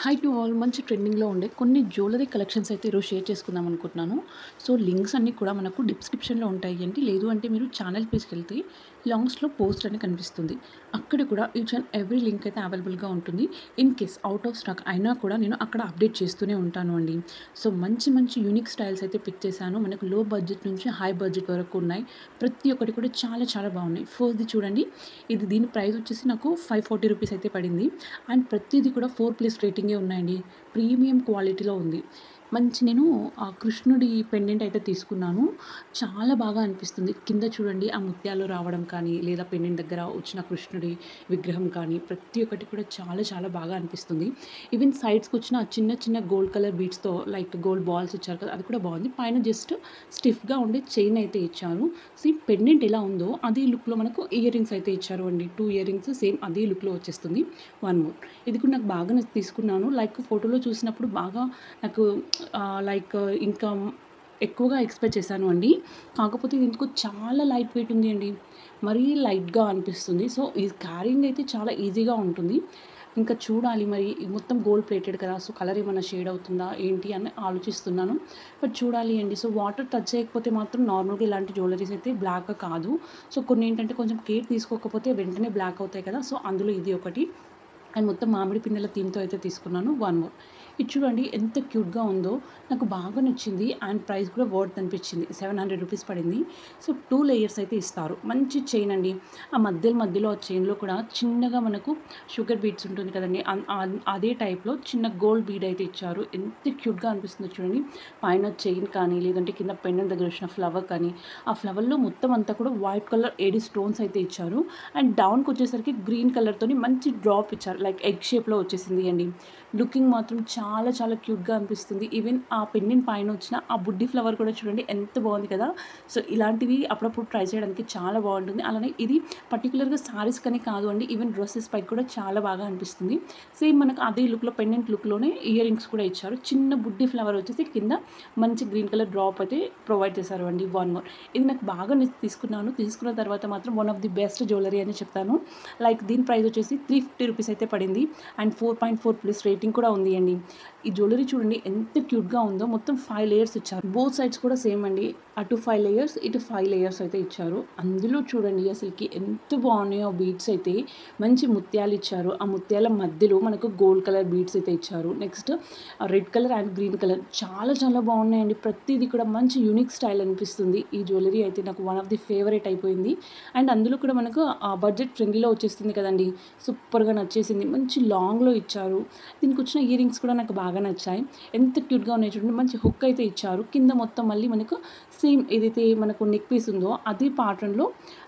High to all మంచి ట్రెండింగ్‌లో ఉండే కొన్ని జ్యువెలరీ కలెక్షన్స్ అయితే ఈరోజు షేర్ చేసుకుందాం అనుకుంటున్నాను. సో, లింక్స్ అన్నీ కూడా మనకు డిస్క్రిప్షన్‌లో ఉంటాయండి. లేదు అంటే మీరు ఛానల్ పేజ్‌కెళ్తే లాంగ్స్‌లో పోస్ట్ అని కనిపిస్తుంది. అక్కడ కూడా ఈచ్ అండ్ ఎవ్రీ లింక్ అయితే అవైలబుల్‌గా ఉంటుంది. In case out of stock అయినా కూడా నేను అక్కడ అప్డేట్ చేస్తూనే ఉంటాను అండి. సో, మంచి మంచి యూనిక్ స్టైల్స్ అయితే పిక్ చేశాను. మనకు లో బడ్జెట్ నుంచి హై బడ్జెట్ వరకు ఉన్నాయి. ప్రతి ఒక్కటి కూడా చాలా చాలా బాగున్నాయి. ఫస్ట్‌ది చూడండి. దీని ప్రైస్ వచ్చేసి నాకు 540 రూపీస్ అయితే పడింది. అండ్ ప్రతీది కూడా 4+ రేటింగే ఉన్నాయండి. ప్రీమియం క్వాలిటీలో ఉంది. మంచి నేను కృష్ణుడి పెండెంట్ అయితే తీసుకున్నాను. చాలా బాగా అనిపిస్తుంది. కింద చూడండి ఆ ముత్యాలు రావడం కానీ, లేదా పెండెంట్ దగ్గర వచ్చిన కృష్ణుడి విగ్రహం కానీ, ప్రతి ఒక్కటి కూడా చాలా చాలా బాగా అనిపిస్తుంది. ఈవెన్ సైడ్స్‌కొచ్చిన చిన్న చిన్న గోల్డ్ కలర్ బీడ్స్‌తో లైక్ గోల్డ్ బాల్స్ ఇచ్చారు కదా! అది కూడా బాగుంది. పైన జస్ట్ స్టిఫ్‌గా ఉండే చైన్ అయితే ఇచ్చారు. సేమ్ పెండెంట్ ఎలా ఉందో అదే లుక్‌లో మనకు ఇయర్ రింగ్స్ అయితే ఇచ్చారు అండి. 2 ఇయర్ రింగ్స్ సేమ్ అదే లుక్‌లో వచ్చేస్తుంది. One more. ఇది కూడా నాకు బాగా తీసుకున్నాను. లైక్ ఫోటోలో చూసినప్పుడు బాగా నాకు లైక్ ఇంకా ఎక్కువగా ఎక్స్‌పెక్ట్ చేశాను అండి. కాకపోతే ఇది ఎందుకో చాలా లైట్ వెయిట్ ఉంది అండి. మరీ లైట్‌గా అనిపిస్తుంది. సో, ఇది క్యారింగ్ అయితే చాలా ఈజీగా ఉంటుంది. ఇంకా చూడాలి మరి మొత్తం గోల్డ్ ప్లేటెడ్ కదా! సో, కలర్ ఏమన్నా షేడ్ అవుతుందా ఏంటి అని ఆలోచిస్తున్నాను. బట్ చూడాలి అండి. సో, వాటర్ టచ్ చేయకపోతే మాత్రం నార్మల్‌గా ఇలాంటి జ్యువెలరీస్ అయితే బ్లాక్ కాదు. సో, కొన్ని ఏంటంటే కొంచెం కేర్ తీసుకోకపోతే వెంటనే బ్లాక్ అవుతాయి కదా! సో, అందులో ఇది ఒకటి. అండ్ మొత్తం మామిడి పిందెల థీమ్‌తో అయితే తీసుకున్నాను. One more. ఇది చూడండి ఎంత క్యూట్‌గా ఉందో. నాకు బాగా నచ్చింది. అండ్ ప్రైస్ కూడా వర్త్ అనిపించింది. 700 రూపీస్ పడింది. సో, 2 లేయర్స్ అయితే ఇస్తారు. మంచి చైన్ అండి. ఆ మధ్యలో ఆ చైన్‌లో కూడా చిన్నగా మనకు షుగర్ బీడ్స్ ఉంటుంది కదండీ! అదే టైప్‌లో చిన్న గోల్డ్ బీడ్ అయితే ఇచ్చారు. ఎంత క్యూట్‌గా అనిపిస్తుందో చూడండి. పైన చైన్ కానీ, లేదంటే కింద పెండెంట్ దగ్గర వచ్చిన ఫ్లవర్ కానీ, ఆ ఫ్లవర్‌లో మొత్తం అంతా కూడా వైట్ కలర్ ఏడి స్టోన్స్ అయితే ఇచ్చారు. అండ్ డౌన్‌కొచ్చేసరికి గ్రీన్ కలర్‌తోని మంచి డ్రాప్ ఇచ్చారు. లైక్ ఎగ్ షేప్‌లో వచ్చేసింది అండి. లుకింగ్ మాత్రం చాలా చాలా క్యూట్‌గా అనిపిస్తుంది. ఈవెన్ ఆ పెండెంట్ పైన వచ్చిన ఆ బుడ్డి ఫ్లవర్ కూడా చూడండి ఎంత బాగుంది కదా! సో, ఇలాంటివి అప్పుడప్పుడు ట్రై చేయడానికి చాలా బాగుంటుంది. అలానే ఇది పర్టిక్యులర్‌గా సారీస్‌కని కాదు అండి. ఈవెన్ డ్రెసెస్ పైకి కూడా చాలా బాగా అనిపిస్తుంది. సేమ్ మనకు అదే లుక్‌లో పెండెంట్ లుక్‌లోనే ఇయర్ రింగ్స్ కూడా ఇచ్చారు. చిన్న బుడ్డి ఫ్లవర్ వచ్చేసి కింద మంచి గ్రీన్ కలర్ డ్రాప్ అయితే ప్రొవైడ్ చేశారు అండి. One more. ఇది నాకు బాగా తీసుకున్నాను. తీసుకున్న తర్వాత మాత్రం one of the best jewellery అని చెప్తాను. లైక్ దీని ప్రైస్ వచ్చేసి 350 రూపీస్ అయితే పడింది. అండ్ 4.4+ రేటింగ్ కూడా ఉంది అండి. ఈ జ్యువెలరీ చూడండి ఎంత క్యూట్‌గా ఉందో. మొత్తం 5 లేయర్స్ ఇచ్చారు. బోత్ సైడ్స్ కూడా సేమ్ అండి. అటు 5 లేయర్స్, ఇటు 5 లేయర్స్ అయితే ఇచ్చారు. అందులో చూడండి అసలకి ఎంత బాగున్నాయో బీడ్స్ అయితే. మంచి ముత్యాలు ఇచ్చారు. ఆ ముత్యాల మధ్యలో మనకు గోల్డ్ కలర్ బీడ్స్ అయితే ఇచ్చారు. Next red colour and green colour చాలా చాలా బాగున్నాయండి. ప్రతిదీ కూడా మంచి యూనిక్ స్టైల్ అనిపిస్తుంది. ఈ జ్యువెలరీ అయితే నాకు వన్ ఆఫ్ ది ఫేవరెట్ అయిపోయింది. అండ్ అందులో కూడా మనకు బడ్జెట్ ఫ్రెండ్లీలో వచ్చేస్తుంది కదండీ! సూపర్‌గా నచ్చేసింది. మంచి లాంగ్‌లో ఇచ్చారు. దీనికి వచ్చిన ఇయర్ రింగ్స్ కూడా నాకు బాగా నచ్చాయి. ఎంత క్యూట్‌గా ఉన్నాయి చూడండి. మంచి హుక్ అయితే ఇచ్చారు. కింద మొత్తం మళ్ళీ మనకు సేమ్ ఏదైతే మనకు నెక్ పీస్ ఉందో అదే ప్యాటర్న్‌లో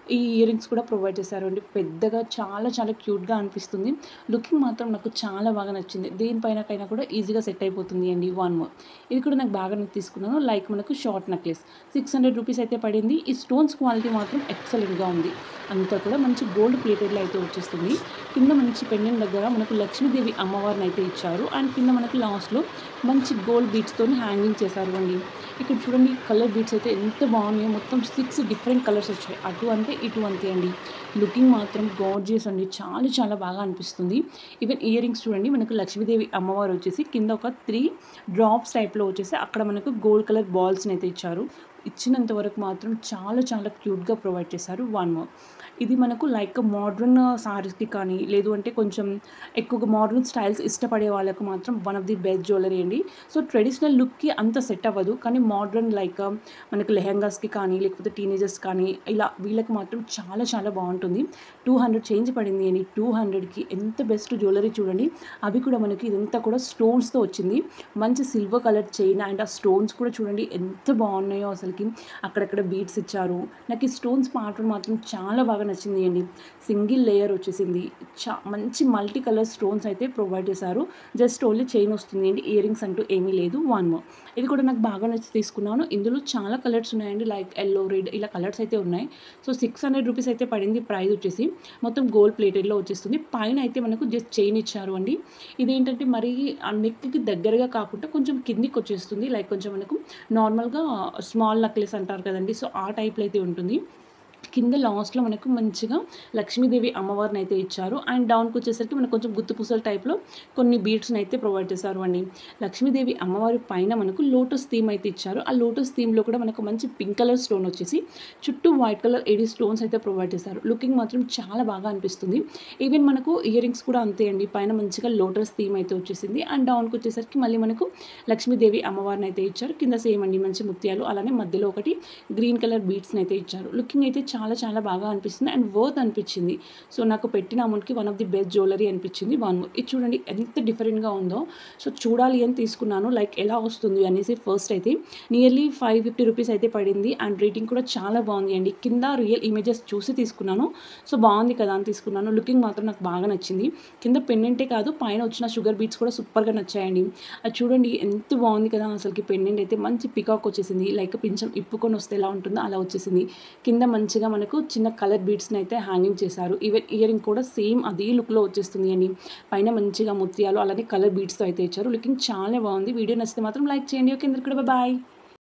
ఈ ఇయర్ రింగ్స్ కూడా ప్రొవైడ్ చేశారండి. పెద్దగా చాలా చాలా క్యూట్‌గా అనిపిస్తుంది. లుకింగ్ మాత్రం నాకు చాలా బాగా నచ్చింది. దేనిపైనకైనా కూడా ఈజీగా సెట్ అయిపోతుంది అండి. One more. ఇది కూడా నాకు బాగా తీసుకున్నాను. లైక్ మనకు షార్ట్ నెక్లెస్ 600 రూపీస్ అయితే పడింది. ఈ స్టోన్స్ క్వాలిటీ మాత్రం ఎక్సలెంట్‌గా ఉంది. అంతా కూడా మంచి గోల్డ్ ప్లేటెడ్‌లో అయితే వచ్చేస్తుంది. కింద మంచి పెండెంట్ దగ్గర మనకు లక్ష్మీదేవి అమ్మవారిని అయితే ఇచ్చారు. అండ్ కింద మనకు లాస్ట్‌లో మంచి గోల్డ్ బీడ్స్‌తోని హ్యాంగింగ్ చేశారు అండి. ఇక్కడ చూడండి కలర్ బీడ్స్ అయితే ఎంత బాగున్నాయో. మొత్తం 6 డిఫరెంట్ కలర్స్ వచ్చాయి. అటు అంతే, ఇటు అంతే అండి. లుకింగ్ మాత్రం గార్జియస్ అండి. చాలా చాలా బాగా అనిపిస్తుంది. ఈవెన్ ఇయర్ రింగ్స్ చూడండి మనకు లక్ష్మీదేవి అమ్మవారు వచ్చేసి కింద ఒక 3 డ్రాప్స్ టైప్‌లో వచ్చేసి అక్కడ మనకు గోల్డ్ కలర్ బాల్స్‌ని అయితే ఇచ్చారు. ఇచ్చినంత వరకు మాత్రం చాలా చాలా క్యూట్‌గా ప్రొవైడ్ చేశారు. One more. ఇది మనకు లైక్ మోడ్రన్ సారీస్‌కి కానీ, లేదు అంటే కొంచెం ఎక్కువగా మోడ్రన్ స్టైల్స్ ఇష్టపడే వాళ్ళకు మాత్రం one of the best jewellery అండి. సో, ట్రెడిషనల్ లుక్‌కి అంత సెట్ అవ్వదు. కానీ మోడ్రన్ లైక్ మనకు లెహెంగాస్‌కి కానీ, లేకపోతే టీనేజర్స్ కానీ ఇలా వీళ్ళకి మాత్రం చాలా చాలా బాగుంటుంది. 200 చేంజ్ పడింది అండి. 200కి ఎంత బెస్ట్ జ్యువెలరీ చూడండి. అవి కూడా మనకి ఇదంతా కూడా స్టోన్స్‌తో వచ్చింది. మంచి సిల్వర్ కలర్ చైన్ అండ్ ఆ స్టోన్స్ కూడా చూడండి ఎంత బాగున్నాయో అసలకి. అక్కడక్కడ బీడ్స్ ఇచ్చారు. నాకు ఈ స్టోన్స్ ప్యాటర్న్ మాత్రం చాలా బాగా నచ్చింది అండి. సింగిల్ లేయర్ వచ్చేసింది. మంచి మల్టీ కలర్ స్టోన్స్ అయితే ప్రొవైడ్ చేశారు. జస్ట్ ఓన్లీ చైన్ వస్తుంది అండి. ఇయర్ రింగ్స్ అంటూ ఏమీ లేదు. One more. ఇది కూడా నాకు బాగా నచ్చి తీసుకున్నాను. ఇందులో చాలా కలర్స్ ఉన్నాయండి. లైక్ యెల్లో, రెడ్ ఇలా కలర్స్ అయితే ఉన్నాయి. సో, 600 రూపీస్ అయితే పడింది ప్రైస్ వచ్చేసి. మొత్తం గోల్డ్ ప్లేటెడ్‌లో వచ్చేస్తుంది. పైన అయితే మనకు జస్ట్ చైన్ ఇచ్చారు అండి. ఇదేంటంటే మరీ ఆ నెక్‌కి దగ్గరగా కాకుండా కొంచెం కిందికి వచ్చేస్తుంది. లైక్ కొంచెం మనకు నార్మల్‌గా స్మాల్ నెక్లెస్ అంటారు కదండీ! సో, ఆ టైప్‌లో అయితే ఉంటుంది. కింద లాస్ట్‌లో మనకు మంచిగా లక్ష్మీదేవి అమ్మవారినైతే ఇచ్చారు. అండ్ డౌన్‌కొచ్చేసరికి మనకు కొంచెం గుత్తి పూసల టైప్‌లో కొన్ని బీడ్స్‌నైతే ప్రొవైడ్ చేశారు అండి. లక్ష్మీదేవి అమ్మవారి పైన మనకు లోటస్ థీమ్ అయితే ఇచ్చారు. ఆ లోటస్ థీమ్‌లో కూడా మనకు మంచి పింక్ కలర్ స్టోన్ వచ్చేసి చుట్టూ వైట్ కలర్ ఏడీ స్టోన్స్ అయితే ప్రొవైడ్ చేశారు. లుకింగ్ మాత్రం చాలా బాగా అనిపిస్తుంది. ఈవెన్ మనకు ఇయర్ రింగ్స్ కూడా అంతే అండి. పైన మంచిగా లోటస్ థీమ్ అయితే వచ్చేసింది. అండ్ డౌన్‌కొచ్చేసరికి మళ్ళీ మనకు లక్ష్మీదేవి అమ్మవారినైతే ఇచ్చారు. కింద సేమ్ అండి మంచి ముత్యాలు, అలానే మధ్యలో ఒకటి గ్రీన్ కలర్ బీడ్స్‌నైతే ఇచ్చారు. లుకింగ్ అయితే చాలా చాలా బాగా అనిపిస్తుంది అండ్ వర్త్ అనిపించింది. సో నాకు పెట్టిన అమౌంట్‌కి one of the best jewellery అనిపించింది. వన్ మోర్ ఇది చూడండి ఎంత డిఫరెంట్‌గా ఉందో. సో చూడాలి అని తీసుకున్నాను. లైక్ ఎలా వస్తుంది అనేసి ఫస్ట్ అయితే నియర్లీ 550 రూపీస్ అయితే పడింది. అండ్ రేటింగ్ కూడా చాలా బాగుంది అండి. కింద రియల్ ఇమేజెస్ చూసి తీసుకున్నాను. సో బాగుంది కదా అని తీసుకున్నాను. లుకింగ్ మాత్రం నాకు బాగా నచ్చింది. కింద పెండెంటే కాదు పైన వచ్చిన షుగర్ బీట్స్ కూడా సూపర్‌గా నచ్చాయండి. అది చూడండి ఎంత బాగుంది కదా అసలుకి. పెండెంట్ అయితే మంచి పికాక్ వచ్చేసింది. లైక్ పింఛం ఇప్పుకొని వస్తే ఎలా ఉంటుందో అలా వచ్చేసింది. కింద మంచిగా మనకు చిన్న కలర్ బీడ్స్‌ని అయితే హ్యాంగింగ్ చేశారు. ఈవెన్ ఇయర్ రింగ్ కూడా సేమ్ అదే లుక్‌లో వచ్చేస్తుంది అండి. పైన మంచిగా ముత్యాలు అలానే కలర్ బీడ్స్‌తో అయితే ఇచ్చారు. లుకింగ్ చాలా బాగుంది. వీడియో నచ్చితే మాత్రం లైక్ చేయండి. ఓకే అందరికి కూడా బాయ్.